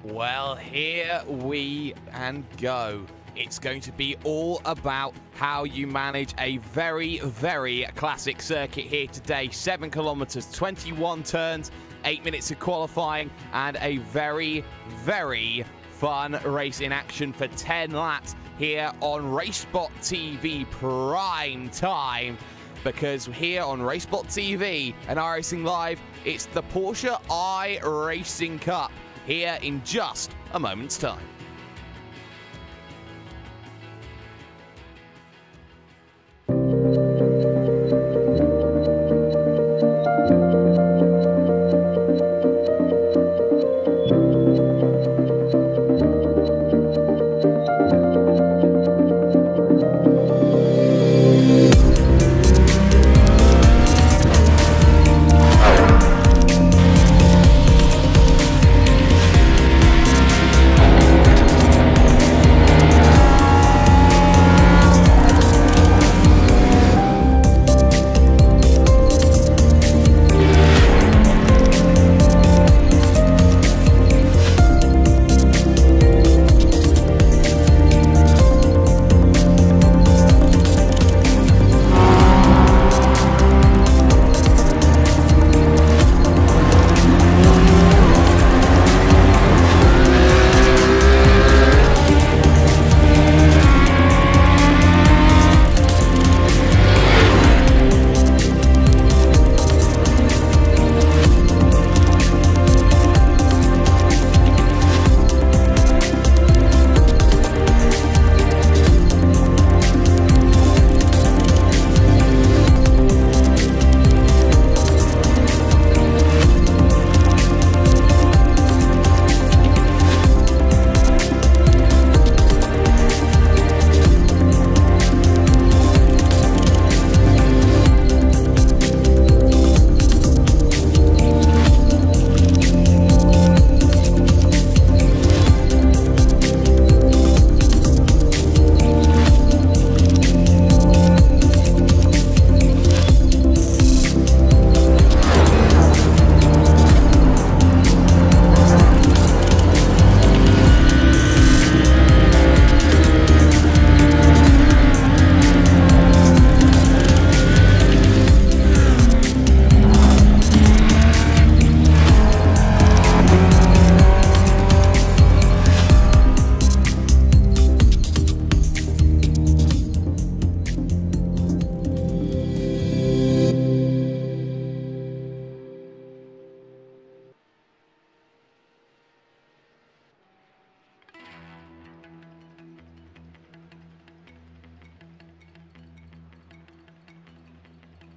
Well, here we go. It's going to be all about how you manage a very, very classic circuit here today. 7 kilometers, 21 turns, 8 minutes of qualifying, and a very, very fun race in action for 10 laps here on RaceSpotTV prime time. Because here on RaceSpotTV and iRacing Live, it's the Porsche iRacing Cup here in just a moment's time.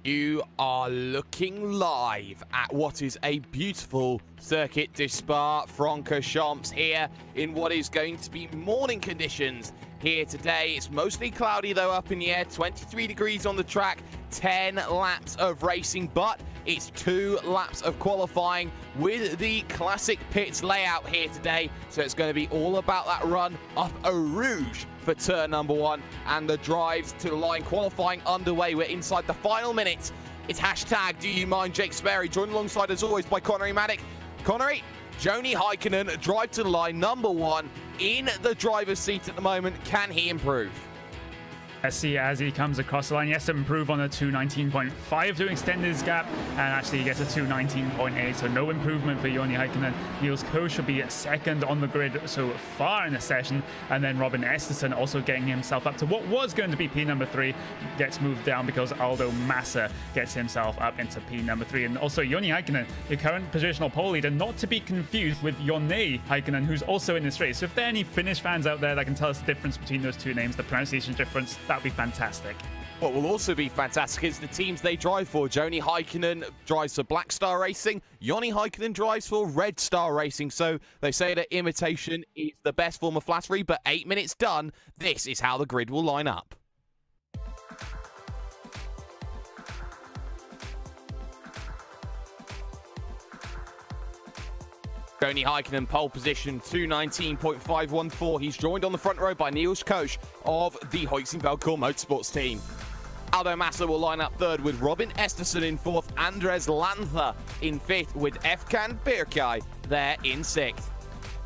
You are looking live at what is a beautiful circuit de Spa-Francorchamps here in what is going to be morning conditions here today. It's mostly cloudy though up in the air, 23 degrees on the track, 10 laps of racing, but it's 2 laps of qualifying with the classic pits layout here today. So it's going to be all about that run up a rouge for turn number 1 and the drives to the line. Qualifying underway. We're inside the final minutes. It's hashtag Do You Mind Jake Sparey, joined alongside as always by Connery, Maddick. Connery, Joni Heikkinen, drive to the line, number 1 in the driver's seat at the moment. Can he improve? Let's see as he comes across the line. He has to improve on a 2:19.5 to extend his gap, and actually he gets a 2:19.8, so no improvement for Joni Heikkinen. Niels Koh should be second on the grid so far in the session, and then Robin Esterson also getting himself up to what was going to be P number 3, gets moved down because Aldo Massa gets himself up into P number 3. And also Joni Heikkinen, the current positional pole leader, not to be confused with Jonne Heikkinen, who's also in this race. So if there are any Finnish fans out there that can tell us the difference between those two names, the pronunciation difference, that would be fantastic. What will also be fantastic is the teams they drive for. Joni Heikkinen drives for Black Star Racing. Joni Heikkinen drives for Red Star Racing. So they say that imitation is the best form of flattery, but 8 minutes done, this is how the grid will line up. Joni Heikkinen, pole position, 2:19.514. He's joined on the front row by Niels Koh of the Hoytsinvelcore Motorsports team. Aldo Massa will line up third with Robin Esterson in fourth, Andres Lanther in fifth with Efkan Birkay there in sixth.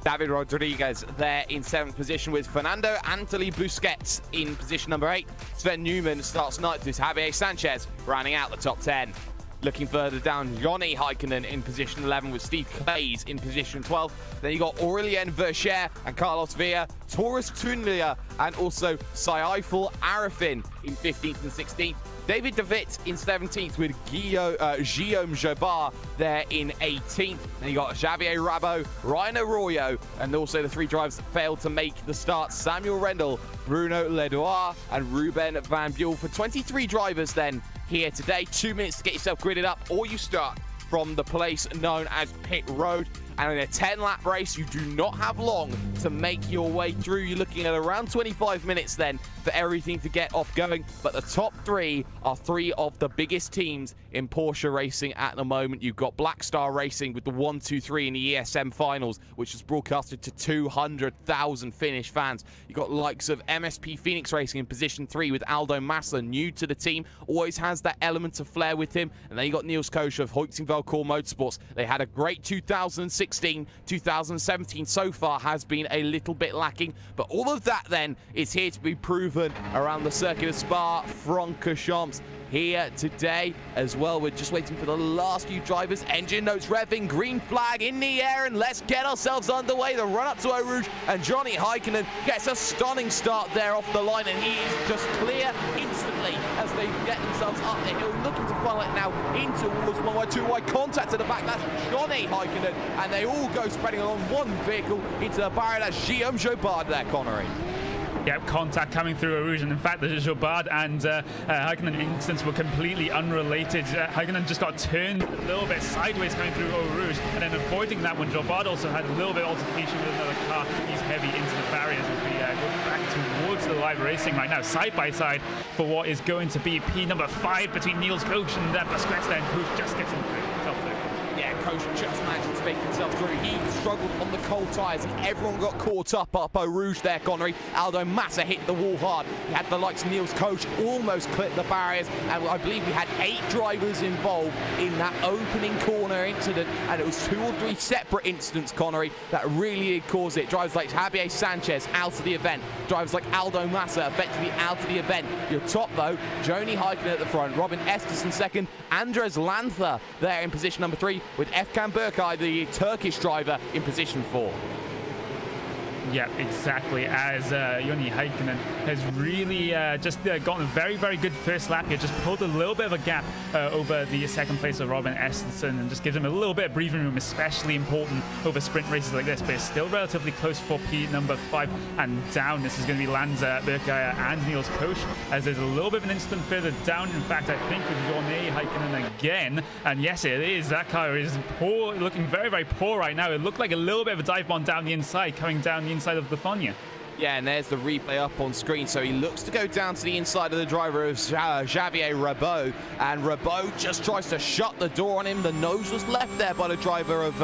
David Rodriguez there in 7th position with Fernando Antoli Busquets in position number 8. Sven Newman starts 9th with Javier Sanchez rounding out the top 10. Looking further down, Johnny Heikkinen in position 11 with Steve Clays in position 12. Then you got Aurelien Vercher and Carlos Villa, Taurus Tunlia, and also Saiful Arifin in 15th and 16th. David De Witt in 17th with Guillaume Jobard there in 18th. Then you got Xavier Rabot, Ryan Arroyo, and also the 3 drivers that failed to make the start, Samuel Rendell, Bruno Ledoir, and Ruben Van Buell. For 23 drivers then here today, 2 minutes to get yourself gridded up, or you start from the place known as Pit Road. And in a 10-lap race, you do not have long to make your way through. You're looking at around 25 minutes then for everything to get off going. But the top 3 are 3 of the biggest teams in Porsche racing at the moment. You've got Black Star Racing with the 1-2-3 in the ESM finals, which was broadcasted to 200,000 Finnish fans. You've got likes of MSP Phoenix Racing in position 3 with Aldo Massa, new to the team, always has that element of flair with him. And then you got Niels Koscher of Hoytingveld Core Motorsports. They had a great 2016. 2017 so far has been a little bit lacking, but all of that then is here to be proven around the circuit of Spa-Francorchamps here today as well. We're just waiting for the last few drivers. Engine notes revving, green flag in the air, and let's get ourselves underway. The run up to Eau Rouge, and Johnny Heikkinen gets a stunning start there off the line, and he is just clear instantly as they get themselves up the hill, looking to funnel it now in towards 1-2 contact at the back. That's Johnny Heikkinen, and they all go spreading along one vehicle into the barrier. That's Guillaume Jobard there, Connery. Yep, contact coming through Eau Rouge, and in fact, the Jobard and Heikkinen instance were completely unrelated. Heikkinen just got turned a little bit sideways coming through Eau Rouge, and then avoiding that one. Jobard also had a little bit of altercation with another car. He's heavy into the barriers as we go back towards the live racing right now, side by side for what is going to be P number 5 between Niels Koscher and Busquets there, and Koscher just gets him through. Yeah, Koscher just managed to make himself through. He struggled on the cold tyres, and everyone got caught up Eau Rouge there, Connery. Aldo Massa hit the wall hard. He had the likes of Niels Koscher almost clipped the barriers, and I believe we had 8 drivers involved in that opening corner incident, and it was 2 or 3 separate incidents, Connery, that really did cause it. Drivers like Javier Sanchez out of the event. Drivers like Aldo Massa effectively out of the event. Your top, though, Johnny Heikkinen at the front, Robin Esterson second, Andres Lanther there in position number 3, with Efkan Berkay, the Turkish driver, in position 4. Yeah, exactly. As Johnny Heikkinen has really just gotten a very, very good first lap here. Just pulled a little bit of a gap over the second place of Robin Esterson, and just gives him a little bit of breathing room, especially important over sprint races like this. But it's still relatively close for P number 5 and down. This is going to be Lanza, Berkay, and Niels Koscher, as there's a little bit of an incident further down. In fact, I think with Johnny Heikkinen again, and yes, it is. That car is poor, looking very, very poor right now. It looked like a little bit of a dive bomb down the inside, coming down the inside of the Fonya. Yeah, and there's the replay up on screen. So he looks to go down to the inside of the driver of Xavier Rabot, and Rabot just tries to shut the door on him. The nose was left there by the driver of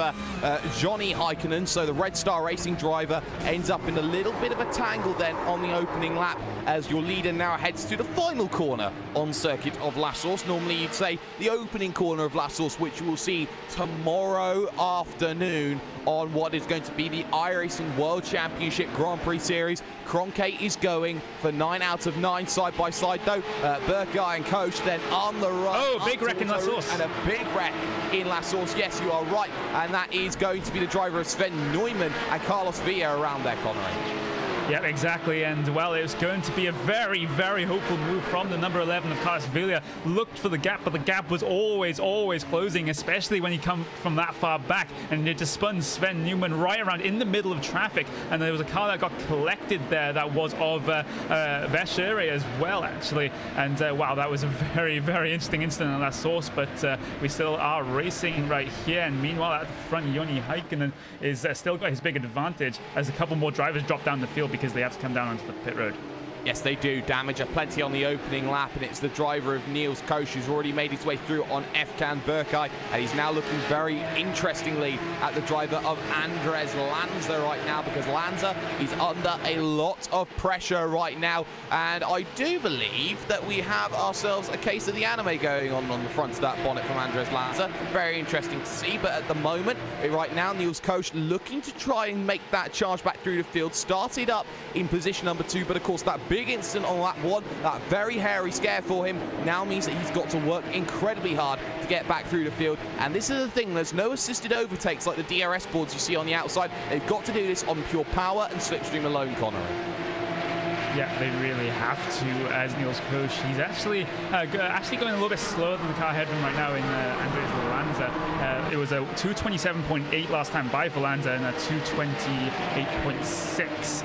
Johnny Heikkinen. So the Red Star Racing driver ends up in a little bit of a tangle then on the opening lap, as your leader now heads to the final corner on circuit of La Source. Normally you'd say the opening corner of La Source, which you will see tomorrow afternoon on what is going to be the iRacing World Championship Grand Prix Series. Kroenke is going for 9 out of 9 side by side though. Berkay and Coach then on the run. Oh, big wreck in La Source. And a big wreck in La Source. Yes, you are right. And that is going to be the driver of Sven Neumann and Carlos Villa around there, Connery. Yeah, exactly. And, well, it was going to be a very, very hopeful move from the number 11 of Carlos Villa. Looked for the gap, but the gap was always, always closing, especially when you come from that far back. And it just spun Sven Neumann right around in the middle of traffic. And there was a car that got collected there that was of Vercher as well, actually. And, wow, that was a very, very interesting incident on that source. But we still are racing right here. And meanwhile, at the front, Johnny Heikkinen is still got his big advantage as a couple more drivers drop down the field, because they have to come down onto the pit road. Yes, they do. Damage plenty on the opening lap, and it's the driver of Niels Koch who's already made his way through on Efkan Berkay, and he's now looking very interestingly at the driver of Andres Lanza right now, because Lanza is under a lot of pressure right now, and I do believe that we have ourselves a case of the anime going on the front of that bonnet from Andres Lanza. Very interesting to see, but at the moment, right now, Niels Koch looking to try and make that charge back through the field. Started up in position number 2, but of course that big incident on lap 1, that very hairy scare for him, now means that he's got to work incredibly hard to get back through the field. And this is the thing, there's no assisted overtakes like the DRS boards you see on the outside. They've got to do this on pure power and slipstream alone, Connery. Yeah, they really have to, as Niels Koch. He's actually going a little bit slower than the car ahead of him right now in Andres Lanza. It was a 227.8 last time by for Lanza and a 228.6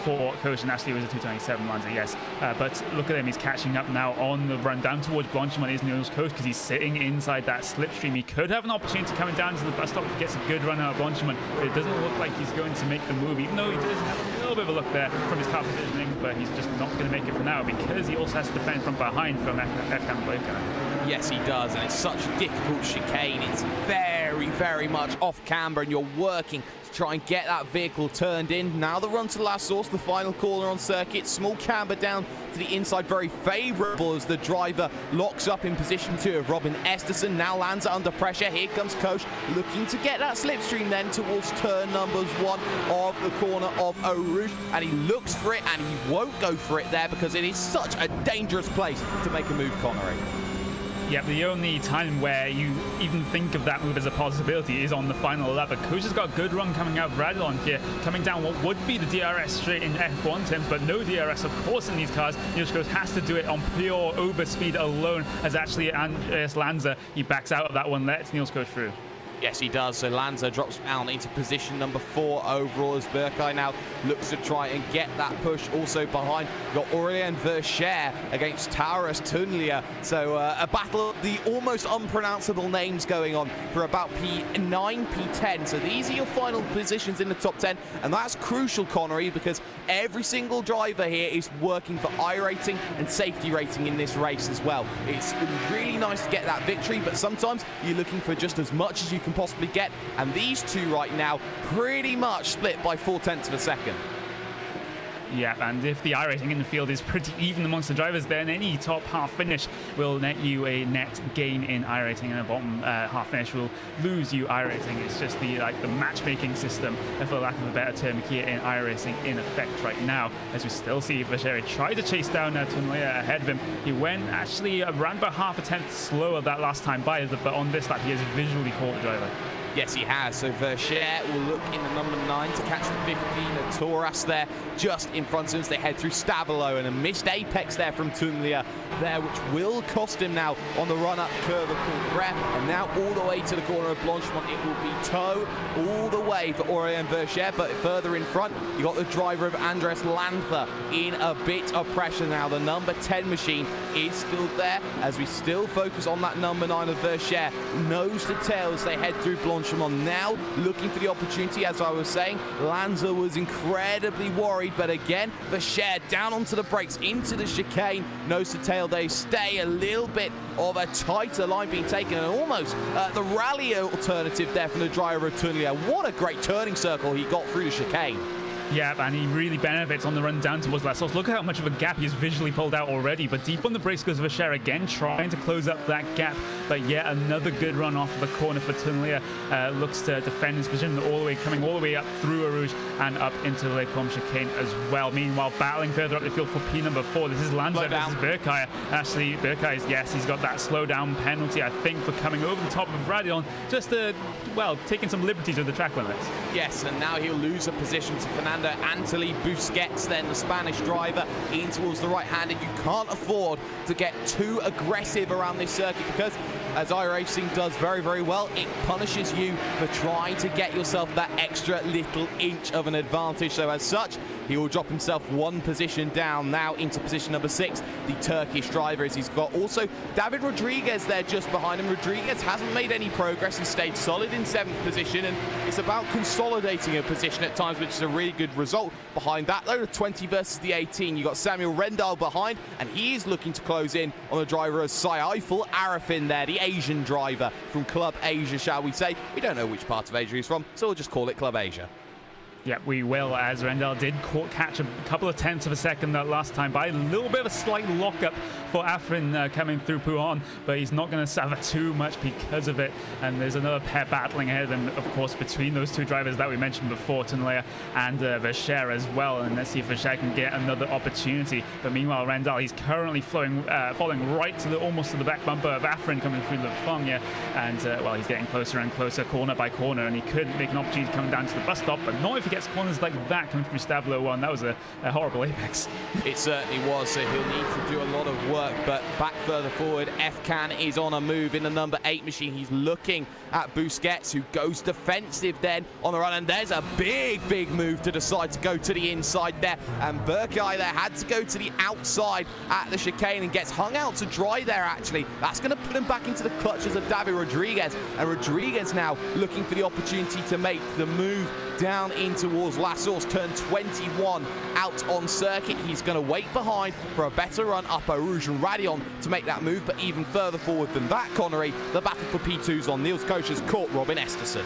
for Koch, and actually it was a 227 Lanza, yes. But look at him, he's catching up now on the run down towards Blanchimont is Niels Koch, because he's sitting inside that slipstream. He could have an opportunity coming down to the bus stop if he gets a good run out of Blanchimont, but it doesn't look like he's going to make the move, even though he does have a little bit of a look there from his car positioning, but he's just not going to make it for now, because he also has to defend from behind from Efkan Berkay. Yes, he does, and it's such a difficult chicane. It's very, very much off camber, and you're working to try and get that vehicle turned in. Now the run to the last source, the final corner on circuit. Small camber down to the inside, very favourable as the driver locks up in position 2 of Robin Esterson. Now Lanza under pressure. Here comes Koch looking to get that slipstream then towards turn numbers 1 of the corner of Eau Rouge, and he looks for it, and he won't go for it there because it is such a dangerous place to make a move, Connery. Yeah, the only time where you even think of that move as a possibility is on the final lap. But Koch has got a good run coming out of Randolph here, coming down what would be the DRS straight in F1 terms, but no DRS, of course, in these cars. Niels Koch has to do it on pure overspeed alone, as actually Andres Lanza, he backs out of that one, lets Niels Koch through. Yes, he does. So Lanza drops down into position number 4 overall as Berkay now looks to try and get that push. Also behind, you've got Aurélien Verschère against Taurus Tunlia. So a battle of the almost unpronounceable names going on for about P9, P10. So these are your final positions in the top 10. And that's crucial, Connery, because every single driver here is working for iRacing and safety rating in this race as well. It's really nice to get that victory, but sometimes you're looking for just as much as you can possibly get, and these two right now pretty much split by 0.4 of a second. Yeah, and if the iRacing in the field is pretty even amongst the drivers, then any top half finish will net you a net gain in iRacing, and a bottom half finish will lose you iRacing. It's just the matchmaking system, for lack of a better term, here in iRacing in effect right now, as we still see Verschère try to chase down Tunlia ahead of him. He went actually around about half a tenth slower that last time by, but on this lap he has visually caught the driver. Yes, he has. So Verschère will look in the number 9 to catch the 15 of Taurus there, just in front of him as they head through Stavelot, and a missed apex there from Tunlia there, which will cost him now on the run-up curve of Courtrai, and now all the way to the corner of Blanchimont. It will be tow all the way for Aurélien Verschère, but further in front, you got the driver of Andres Lanza in a bit of pressure now. The number 10 machine is still there, as we still focus on that number 9 of Verschère. Nose to tail as they head through Blanchimont. Now looking for the opportunity, as I was saying. Lanza was incredibly worried, but again, Verschère down onto the brakes, into the chicane. Nose to tail, they stay a little bit of a tighter line being taken, and almost the rally alternative there from the driver of Tunlia. What a great turning circle he got through the chicane. Yeah, and he really benefits on the run down towards that source. Look at how much of a gap he's visually pulled out already, but deep on the brakes goes Verschère again, trying to close up that gap. But yet another good run off the corner for Tunlia. Looks to defend his position coming all the way up through Eau Rouge and up into the Lake Combe chicane as well. Meanwhile, battling further up the field for P number 4. This is Lanza versus Berkay. Actually, Berkay, yes, he's got that slow down penalty, I think, for coming over the top of Radion, just taking some liberties with the track limits. Yes, and now he'll lose a position to Fernando Antolí Busquets, then the Spanish driver, in towards the right-handed. You can't afford to get too aggressive around this circuit, because as iRacing does very, very well, it punishes you for trying to get yourself that extra little inch of an advantage. So as such, He will drop himself one position down now into position number 6, the Turkish driver, as he's got also David Rodriguez there just behind him. Rodriguez hasn't made any progress. He stayed solid in 7th position, and it's about consolidating a position at times, which is a really good result. Behind that, though, the 20 versus the 18, you got Samuel Randolph behind, and he is looking to close in on the driver of Saiful Arifin there, the Asian driver from Club Asia, shall we say. We don't know which part of Asia he's from, so we'll just call it Club Asia. Yeah, we will, as Randall did catch a couple of tenths of a second that last time by a little bit of a slight lockup for Afrin coming through Pouhon, but he's not going to suffer too much because of it. And there's another pair battling ahead of him, of course, between those two drivers that we mentioned before, Tunlea and Vercher as well. And let's see if Vercher can get another opportunity. But meanwhile, Randall, he's currently following right to almost to the back bumper of Afrin coming through the Fong, yeah. And, well, he's getting closer and closer, corner by corner, and he could make an opportunity coming down to the bus stop, but not if he gets corners like that coming from Stavlo 1. That was a horrible apex. It certainly was, so he'll need to do a lot of work, but back further forward, F-Can is on a move in the number 8 machine. He's looking at Busquets, who goes defensive then on the run, and there's a big move to decide to go to the inside there, and Burkay there had to go to the outside at the chicane and gets hung out to dry there, actually. That's going to put him back into the clutches of David Rodriguez, and Rodriguez now looking for the opportunity to make the move down in towards La Source, turn 21 out on circuit. He's going to wait behind for a better run up Eau Rouge and Radion to make that move, but even further forward than that, Connery, the battle for P2's on. Niels Kocher's caught Robin Esterson.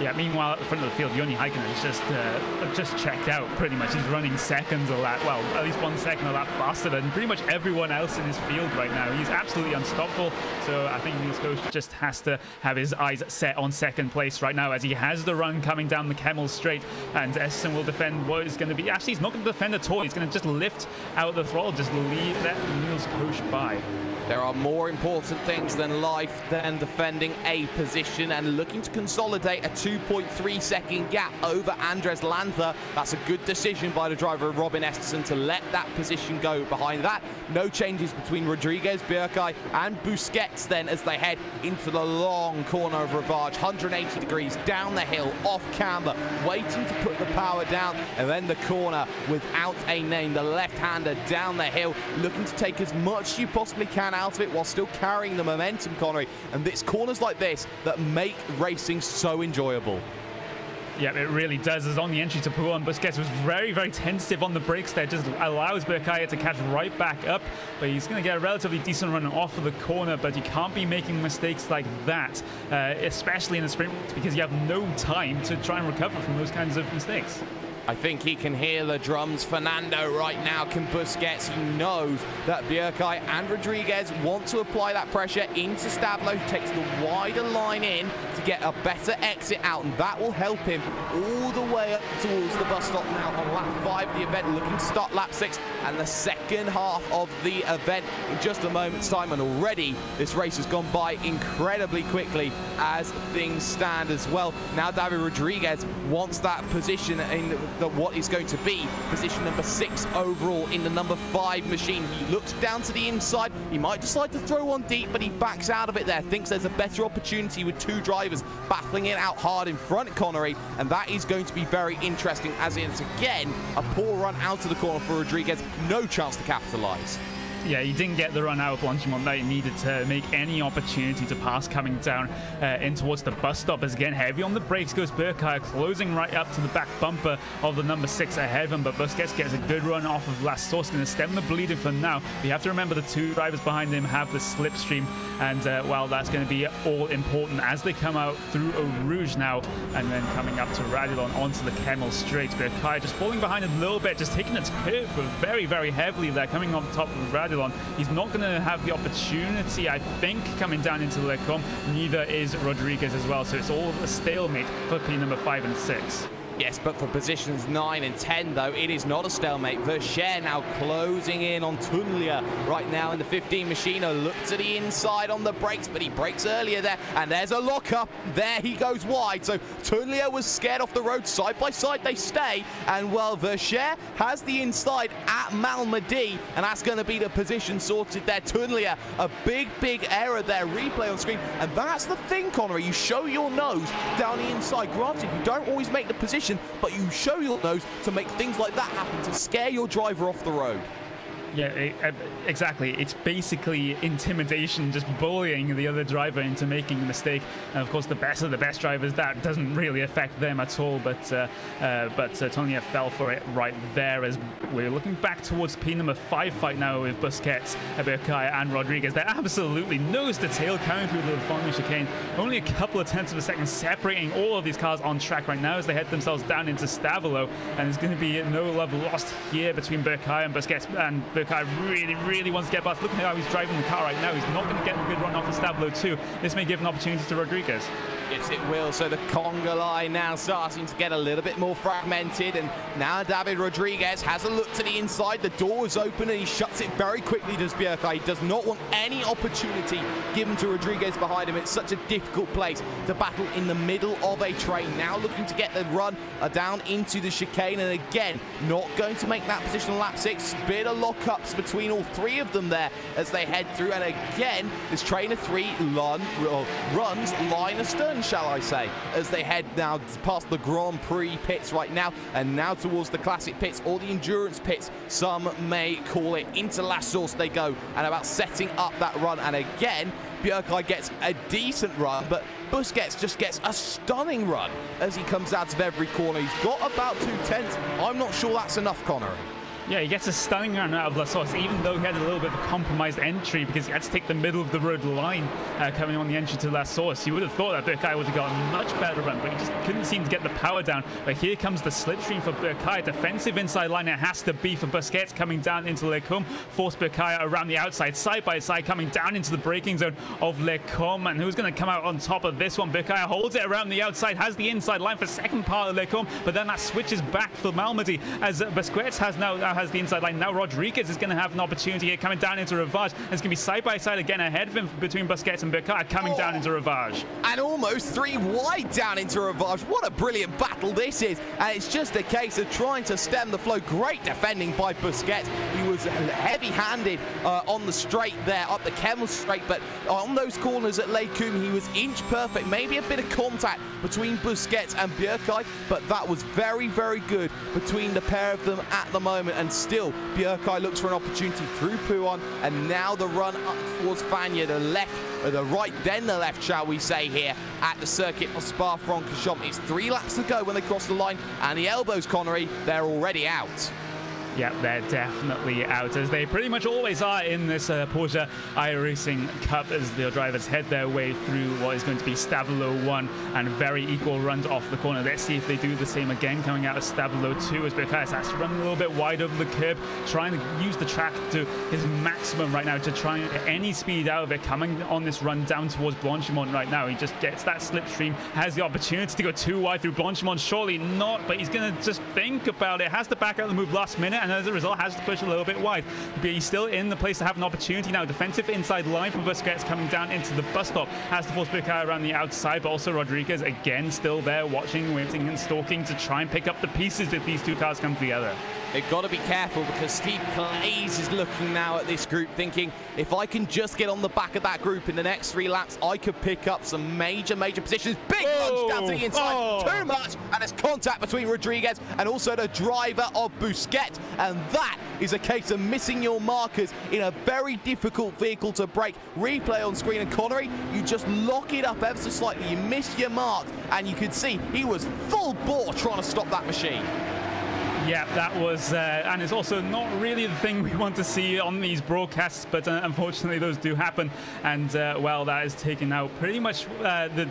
Yeah, meanwhile, at the front of the field, Joni Heikkinen is just checked out, pretty much. He's running seconds a lap, well, at least 1 second a lap faster than pretty much everyone else in his field right now. He's absolutely unstoppable, so I think Niels Kocher just has to have his eyes set on second place right now, as he has the run coming down the Kemmel straight, and Esterson will defend what is going to be... Actually, he's not going to defend at all. He's going to just lift out the throttle, just leave that Niels Kocher by. There are more important things than life than defending a position, and looking to consolidate a 2.3 second gap over Andres Lanther. That's a good decision by the driver of Robin Esterson to let that position go. Behind that, no changes between Rodriguez, Burkay and Busquets then as they head into the long corner of Rivage, 180 degrees down the hill, off camber, waiting to put the power down, and then the corner without a name, the left-hander down the hill, looking to take as much as you possibly can out of it while still carrying the momentum, Connery. And it's corners like this that make racing so enjoyable. Yeah, it really does. As on the entry to Pouhon, Busquets was very tentative on the brakes there, just allows Burkay to catch right back up, but he's going to get a relatively decent run off of the corner. But you can't be making mistakes like that, especially in the sprint, because you have no time to try and recover from those kinds of mistakes. I think he can hear the drums. Fernando right now can Busquets. He knows that Burkay and Rodriguez want to apply that pressure into Stavlo, who takes the wider line in to get a better exit out, and that will help him all the way up towards the bus stop now on lap 5 of the event, looking to start lap 6 and the second half of the event in just a moment's time. And already this race has gone by incredibly quickly as things stand as well. Now David Rodriguez wants that position in what is going to be position number 6 overall in the number 5 machine. He looks down to the inside. He might decide to throw one deep, but he backs out of it there. Thinks there's a better opportunity with 2 drivers battling it out hard in front, Connery, and that is going to be very interesting, as it's again a poor run out of the corner for Rodriguez. No chance to capitalize. Yeah, he didn't get the run out of Blanchimont that he needed to make any opportunity to pass coming down in towards the bus stop. As again, heavy on the brakes goes Burkay, closing right up to the back bumper of the number 6 ahead of him, but Busquets gets a good run off of La Source, going to stem the bleeding for now. But you have to remember the 2 drivers behind him have the slipstream, and well, that's going to be all important as they come out through Eau Rouge now, and then coming up to Radulon onto the Kemmel straight. Burkay just falling behind a little bit, just taking its curve very heavily there, coming on top of Radulon. He's not going to have the opportunity, I think, coming down into Lecombe. Neither is Rodriguez as well, so it's all a stalemate for P number 5 and 6. Yes, but for positions 9 and 10, though, it is not a stalemate. Vercher now closing in on Tunlia right now in the 15 machine. Look to the inside on the brakes, but he brakes earlier there, and there's a lockup. There he goes wide. So Tunlia was scared off the road. Side by side they stay, and well, Vercher has the inside at Malmedy, and that's going to be the position sorted there. Tunlia, a big error there. Replay on screen, and that's the thing, Connery. You show your nose down the inside. Granted, you don't always make the position, position, but you show your nose to make things like that happen, to scare your driver off the road. Yeah, exactly. It's basically intimidation, just bullying the other driver into making a mistake. And of course, the best of the best drivers, that doesn't really affect them at all. But Tonya fell for it right there as we're looking back towards P number 5 fight now with Busquets, Berkay, and Rodriguez. They're absolutely nose to tail coming through the following chicane. Only a couple of tenths of a second separating all of these cars on track right now as they head themselves down into Stavolo. And there's going to be no love lost here between Berkay and Busquets. And Berkay really wants to get past. Look at how he's driving the car right now. He's not going to get a good run off of Stavolo too. This may give an opportunity to Rodriguez. Yes, it will. So the conga line now starting to get a little bit more fragmented, and now David Rodriguez has a look to the inside. The door is open and he shuts it very quickly, does Berkay. He does not want any opportunity given to Rodriguez behind him. It's such a difficult place to battle in the middle of a train. Now looking to get the run down into the chicane, and again, not going to make that position lap 6. Bit of lockups between all three of them there as they head through, and again, this train of 3 runs line astern, shall I say, as they head now past the Grand Prix pits right now, and now towards the classic pits or the endurance pits, some may call it. Into La Source they go, and about setting up that run, and again, Berkay gets a decent run, but Busquets just gets a stunning run as he comes out of every corner. He's got about 2 tenths. I'm not sure that's enough, Connery. Yeah, he gets a stunning run out of La Source, even though he had a little bit of a compromised entry because he had to take the middle of the road line coming on the entry to La Source. You would have thought that Berkay would have got a much better run, but he just couldn't seem to get the power down. But here comes the slipstream for Berkay. Defensive inside line it has to be for Busquets coming down into Les Combes. Force Berkay around the outside, side by side, coming down into the braking zone of Les Combes. And who's going to come out on top of this one? Berkay holds it around the outside, has the inside line for second part of Les Combes, but then that switches back for Malmedy as Busquets has the inside line. Now Rodriguez is going to have an opportunity here coming down into Ravage. And it's going to be side by side again ahead of him between Busquets and Berkay coming down into Ravage. And almost 3 wide down into Ravage. What a brilliant battle this is. And it's just a case of trying to stem the flow. Great defending by Busquets. He was heavy-handed on the straight there, up the Kemmel straight, but on those corners at Les Combes, he was inch perfect. Maybe a bit of contact between Busquets and Berkay, but that was very, very good between the pair of them at the moment. And still, Berkay looks for an opportunity through Pouhon, and now the run up towards Fagnes, the right, then the left, shall we say, here at the circuit of Spa-Francorchamps. It's 3 laps to go when they cross the line, and the elbows, Connery, they're already out. Yeah, they're definitely out, as they pretty much always are in this Porsche iRacing Cup, as the drivers head their way through what is going to be Stavolo 1 and very equal runs off the corner. Let's see if they do the same again coming out of Stavolo 2, as Berkay has to run a little bit wide over the curb, trying to use the track to his maximum right now to try and get any speed out of it. Coming on this run down towards Blanchimont right now, he just gets that slipstream, has the opportunity to go too wide through Blanchimont. Surely not, but he's going to just think about it, has to back out the move last minute, and as a result has to push a little bit wide. But he's still in the place to have an opportunity now. Defensive inside line from Busquets coming down into the bus stop, has to force Berkay around the outside, but also Rodriguez again still there watching, waiting and stalking to try and pick up the pieces if these two cars come together. They've got to be careful because Steve Clays is looking now at this group thinking, if I can just get on the back of that group in the next 3 laps, I could pick up some major positions. Big lunge down to the inside, too much, and there's contact between Rodriguez and also the driver of Busquets, and that is a case of missing your markers in a very difficult vehicle to break. Replay on screen, and Connery, you just lock it up ever so slightly, you miss your mark, and you could see he was full bore trying to stop that machine. Yeah, that was, and it's also not really the thing we want to see on these broadcasts, but unfortunately those do happen. And well, that is taken out pretty much the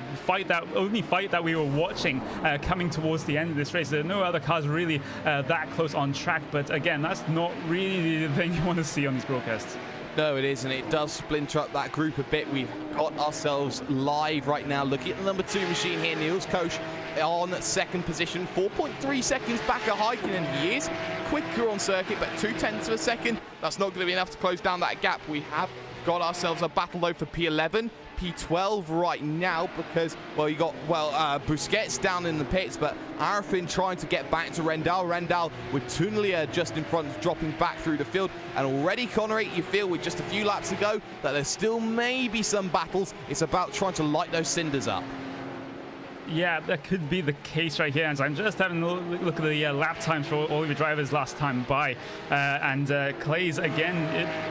only fight that we were watching coming towards the end of this race. There are no other cars really that close on track, but again, that's not really the thing you want to see on these broadcasts. No, it isn't. It does splinter up that group a bit. We've got ourselves live right now. Looking at the number 2 machine here, Niels Koch on second position, 4.3 seconds back at Heikkinen. He is quicker on circuit, but 0.2 of a second. That's not going to be enough to close down that gap. We have got ourselves a battle though for P11. P12 right now because, well, you got, Busquets down in the pits, but Arifin trying to get back to Randolph. Randolph with Tunlia just in front, dropping back through the field. And already, Connery, you feel with just a few laps to go that there still may be some battles. It's about trying to light those cinders up. Yeah, that could be the case right here. And so I'm just having a look at the lap times for all of your drivers last time by. And Clay's, again,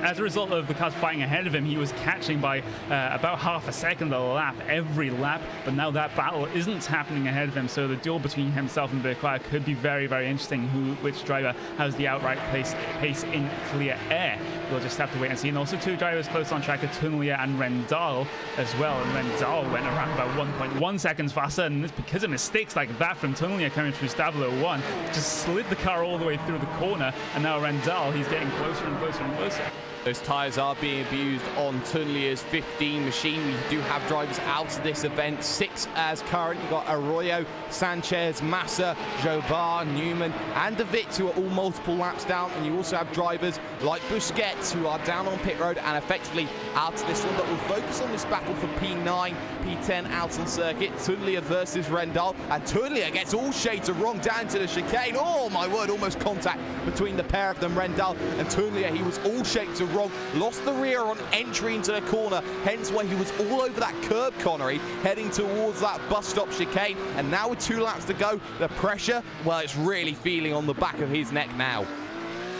as a result of the cars fighting ahead of him, he was catching by about half a second a lap every lap. But now that battle isn't happening ahead of him. So the duel between himself and Burkhardt could be very, very interesting. Which driver has the outright pace in clear air? We'll just have to wait and see. And also two drivers close on track, Tunlia and Randolph as well. And Randolph went around about 1.1 seconds faster. And it's because of mistakes like that from Tunlia coming through Stabilo 1. Just slid the car all the way through the corner. And now Randolph, he's getting closer and closer and closer. Those tyres are being abused on Tunlia's 15 machine. We do have drivers out of this event. 6 as current. You've got Arroyo, Sanchez, Massa, Jobar, Newman, and De Witt, who are all multiple laps down. And you also have drivers like Busquets, who are down on pit road and effectively out of this one. But we'll focus on this battle for P9, P10 out on circuit. Tunlia versus Randolph. And Tunlia gets all shades of wrong down to the chicane. Oh, my word, almost contact between the pair of them. Randolph and Tunlia, he was all shapes of wrong, lost the rear on entry into the corner, hence why he was all over that curb, Connery, heading towards that bus stop chicane. And now with 2 laps to go, the pressure, well, it's really feeling on the back of his neck now.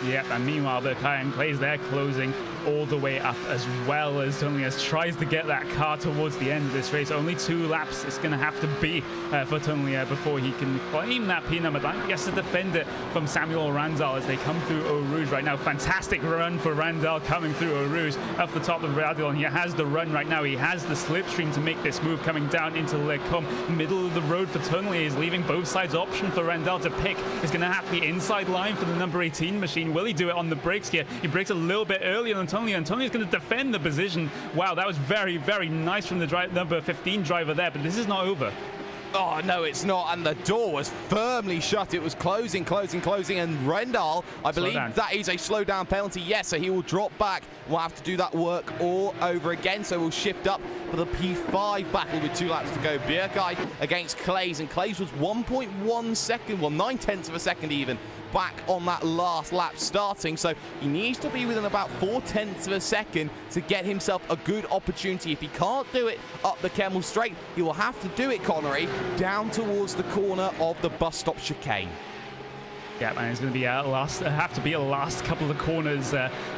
Yep, and meanwhile, the Cayenne Clays, they're closing all the way up, as well as Tunlias tries to get that car towards the end of this race. Only 2 laps it's going to have to be for Tunlia before he can claim that P number 9. He has to defend it from Samuel Randall as they come through Eau Rouge right now. Fantastic run for Randall coming through Eau Rouge up the top of Radial, and he has the run right now. He has the slipstream to make this move coming down into Lecombe. Middle of the road for Tunlia is leaving both sides option for Randall to pick. It's going to have to be inside line for the number 18 machine. Will he do it on the brakes here? He brakes a little bit earlier than Tunlia, and Tunlia's going to defend the position. Wow, that was very, very nice from the number 15 driver there, but this is not over. Oh, no, it's not. And the door was firmly shut. It was closing, and Randall, I believe that is a slow down penalty. Yes, so he will drop back. We'll have to do that work all over again. So we'll shift up for the P5 battle with 2 laps to go. Bjerkaj against Clays, and Clays was 1.1 second, well, 9/10 of a second even, back on that last lap starting. So he needs to be within about 4/10 of a second to get himself a good opportunity. If he can't do it up the Kemmel Straight, he will have to do it, Connery, down towards the corner of the bus stop chicane. Yeah, man, it's going to be have to be a last couple of corners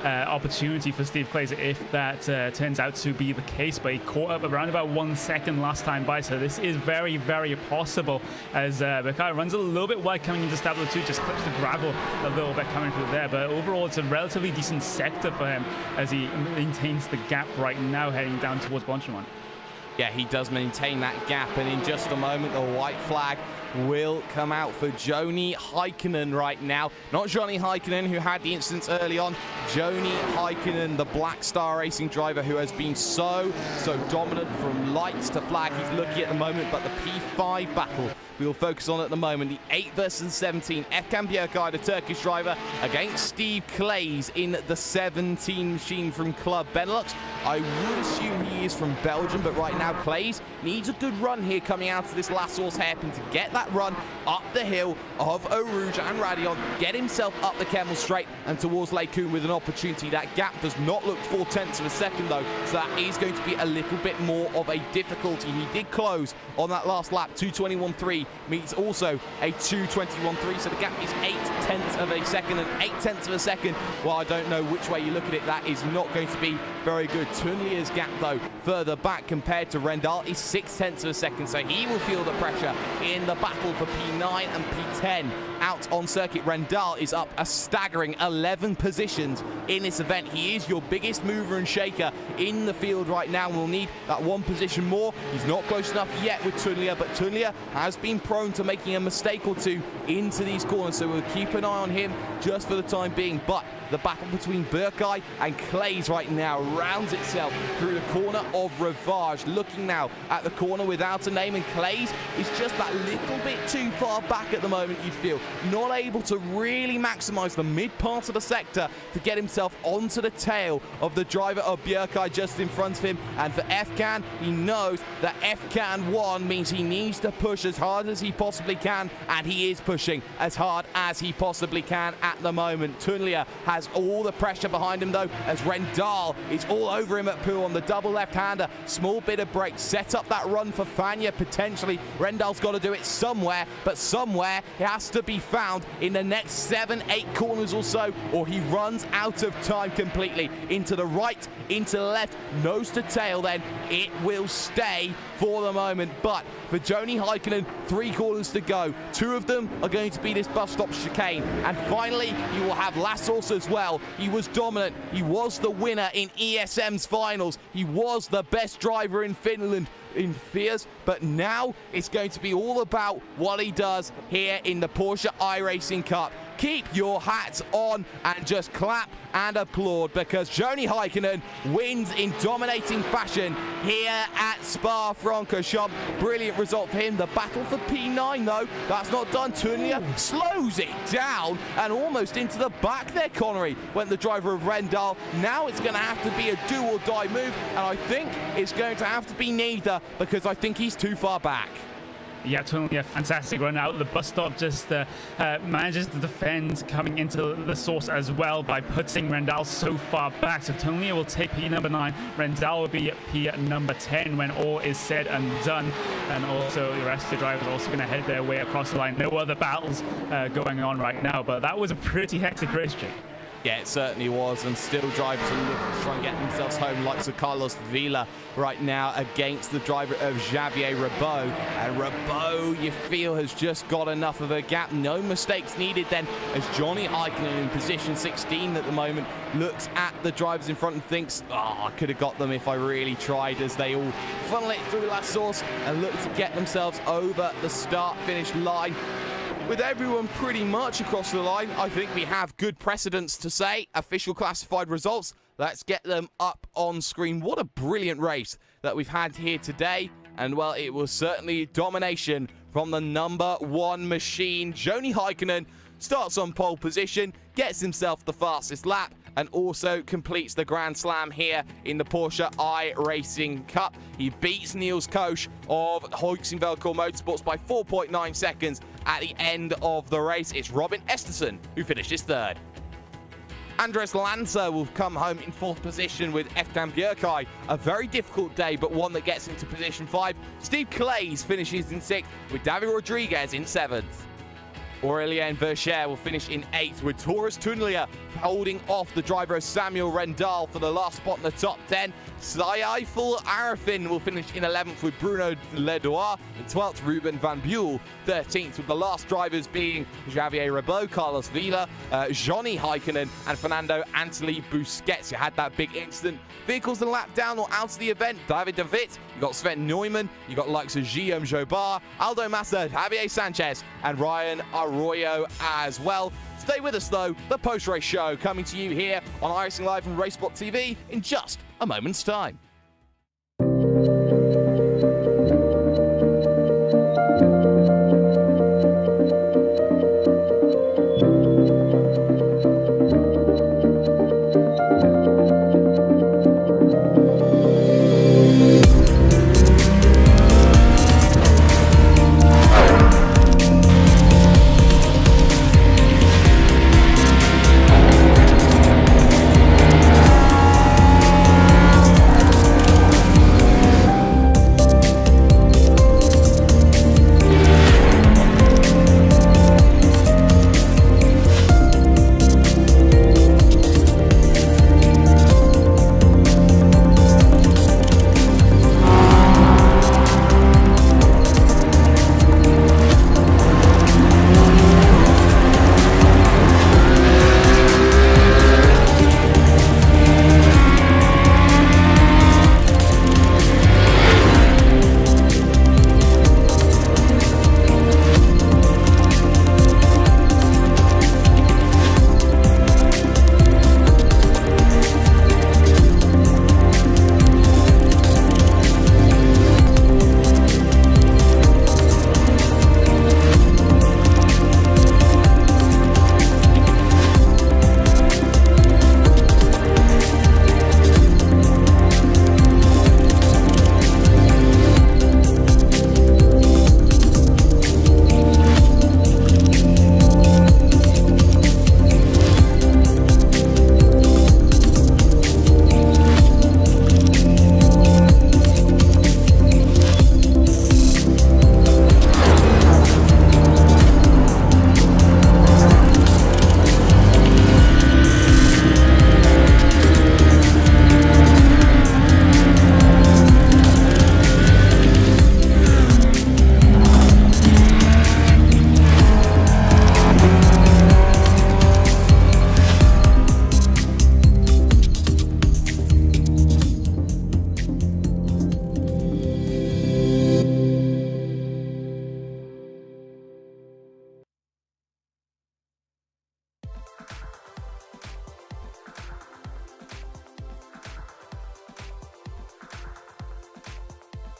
opportunity for Steve Clays if that turns out to be the case. But he caught up around about 1 second last time by, so this is very, very possible as Bjerkaj runs a little bit wide coming into Stabilo 2, just clips the gravel a little bit coming through there. But overall, it's a relatively decent sector for him as he maintains the gap right now heading down towards Bonchemont. Yeah, he does maintain that gap, and in just a moment, the white flag will come out for Joni Heikkinen right now. Not Johnny Heikkinen, who had the incidents early on. Joni Heikkinen, the Black Star Racing driver who has been so dominant from lights to flag. He's lucky at the moment, but the P5 battle we will focus on at the moment. The 8 versus 17. Efkan Bjerkaj, the Turkish driver, against Steve Clays in the 17 machine from Club Benelux. I would assume he is from Belgium, but right now Clays needs a good run here coming out of this last source hairpin to get that run up the hill of Eau Rouge and Radion, get himself up the Kemmel Straight and towards Lake Coon with an opportunity. That gap does not look 4/10 of a second though, so that is going to be a little bit more of a difficulty. He did close on that last lap. 2:21.3 meets also a 2:21.3, so the gap is 8/10 of a second, and 8/10 of a second, well, I don't know which way you look at it, that is not going to be very good. Tunlia's gap though further back compared to Randall is 6/10 of a second, so he will feel the pressure in the battle for P9 and P10 out on circuit. Randall is up a staggering 11 positions in this event. He is your biggest mover and shaker in the field right now. We'll need that 1 position more. He's not close enough yet with Tunlia, but Tunlia has been prone to making a mistake or 2 into these corners, so we'll keep an eye on him just for the time being. But the battle between Bjerkaj and Clays right now rounds itself through the corner of Rivage. Looking now at the corner without a name, and Clays is just that little bit too far back at the moment, you'd feel. Not able to really maximize the mid part of the sector to get himself onto the tail of the driver of Bjerkaj just in front of him. And for Efkan, he knows that Efkan 1 means he needs to push as hard as he possibly can, and he is pushing as hard as he possibly can at the moment. Tunlia has has all the pressure behind him, though, as Randolph is all over him at Pooh on the double left-hander. Small bit of break, set up that run for Fania, potentially. Randolph's got to do it somewhere, but somewhere it has to be found in the next 7-8 corners or so, or he runs out of time completely. Into the right, into the left, nose to tail then. It will stay for the moment, but for Joni Heikkinen, 3 corners to go. 2 of them are going to be this bus stop chicane, and finally you will have Lassos as well. He was dominant, he was the winner in ESM's finals, he was the best driver in Finland in Fears, but now it's going to be all about what he does here in the Porsche iRacing Cup. Keep your hats on and just clap and applaud, because Joni Heikkinen wins in dominating fashion here at Spa-Francorchamps. Brilliant result for him. The battle for P9, though, that's not done. Tunlia slows it down and almost into the back there. Connery went the driver of Randolph. Now it's going to have to be a do or die move, and I think it's going to have to be neither, because I think he's too far back. Yeah, totally a fantastic run out. The bus stop just manages to defend coming into the source as well by putting Randall so far back. So Tonia will take P number 9. Randall will be at P number 10 when all is said and done. And also the rest of the drivers are also going to head their way across the line. No other battles going on right now, but that was a pretty hectic race, Jake. Yeah, it certainly was, and still drivers are looking to try and get themselves home, like Sir Carlos Vila right now against the driver of Xavier Rabot. And Rabot, you feel, has just got enough of a gap. No mistakes needed then, as Joni Heikkinen in position 16 at the moment looks at the drivers in front and thinks, oh, I could have got them if I really tried, as they all funnel it through Lassos and look to get themselves over the start-finish line. With everyone pretty much across the line, I think we have good precedents to say. Official classified results, let's get them up on screen. What a brilliant race that we've had here today. And, well, it was certainly domination from the number 1 machine. Joni Heikkinen starts on pole position, gets himself the fastest lap, and also completes the Grand Slam here in the Porsche iRacing Cup. He beats Niels Koch of Hoyksingvelco Motorsports by 4.9 seconds at the end of the race. It's Robin Esterson who finishes 3rd. Andres Lanza will come home in 4th position with Eftan Bjerkai. A very difficult day, but one that gets him to position 5. Steve Clays finishes in 6th with David Rodriguez in 7th. Aurélien Vercher will finish in 8th, with Taurus Tunlia holding off the driver of Samuel Randall for the last spot in the top 10. Saiful Arifin will finish in 11th with Bruno Ledoir. In 12th, Ruben Van Buell. 13th, with the last drivers being Xavier Rabot, Carlos Vila, Joni Heikkinen, and Fernando Antoli Busquets, who had that big incident. Vehicles and lap down or out of the event: David De Witt, you got Sven Neumann, you got likes of Guillaume Jobard, Aldo Massa, Javier Sanchez, and Ryan Arroyo as well. Stay with us, though. The post-race show coming to you here on iRacing Live from RaceSpotTV in just a moment's time.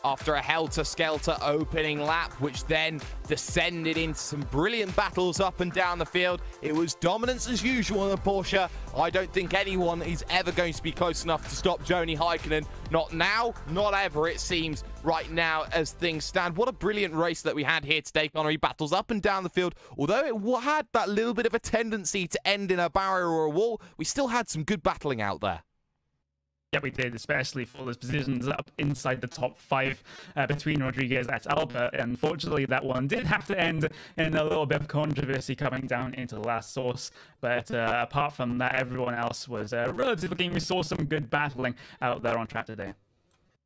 after a helter-skelter opening lap, which then descended into some brilliant battles up and down the field. It was dominance as usual in the Porsche. I don't think anyone is ever going to be close enough to stop Joni Heikkinen. Not now, not ever, it seems, right now as things stand. What a brilliant race that we had here today. Connery battles up and down the field. Although it had that little bit of a tendency to end in a barrier or a wall, we still had some good battling out there. Yeah, we did, especially for those positions up inside the top 5 between Rodriguez and Albert. Unfortunately, that one did have to end in a little bit of controversy coming down into the last source. But apart from that, everyone else was relatively clean. We saw some good battling out there on track today.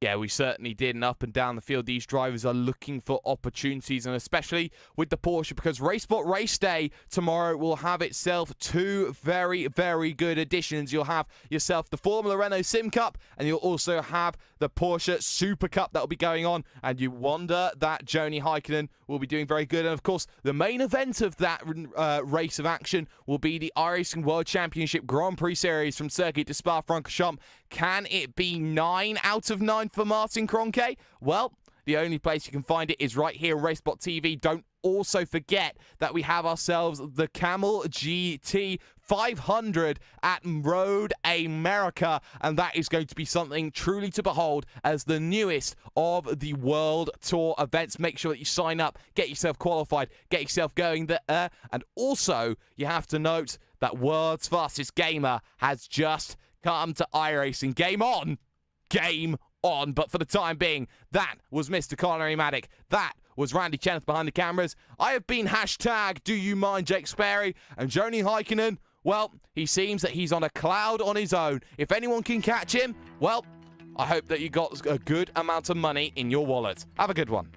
Yeah, we certainly did. And up and down the field, these drivers are looking for opportunities, and especially with the Porsche, because RaceSpot Race Day tomorrow will have itself 2 very, very good additions. You'll have yourself the Formula Renault Sim Cup, and you'll also have the Porsche Supercup that will be going on. And you wonder that Joni Heikkinen will be doing very good. And of course, the main event of that race of action will be the iRacing World Championship Grand Prix Series from Circuit to Spa-Francorchamps. Can it be 9 out of 9 for Martin Kroenke? Well, the only place you can find it is right here on RaceSpotTV. Don't also forget that we have ourselves the Camel GT 500 at Road America, and that is going to be something truly to behold as the newest of the World Tour events. Make sure that you sign up, get yourself qualified, get yourself going there, and also you have to note that World's Fastest Gamer has just come to iRacing. Game on! Game on! But for the time being, that was Mr. Connery Maddick. That was Randy Chenowth behind the cameras. I have been hashtag Do You Mind Jake Sparey, and Joni Heikkinen, well, he seems that he's on a cloud on his own. If anyone can catch him, well, I hope that you got a good amount of money in your wallet. Have a good one.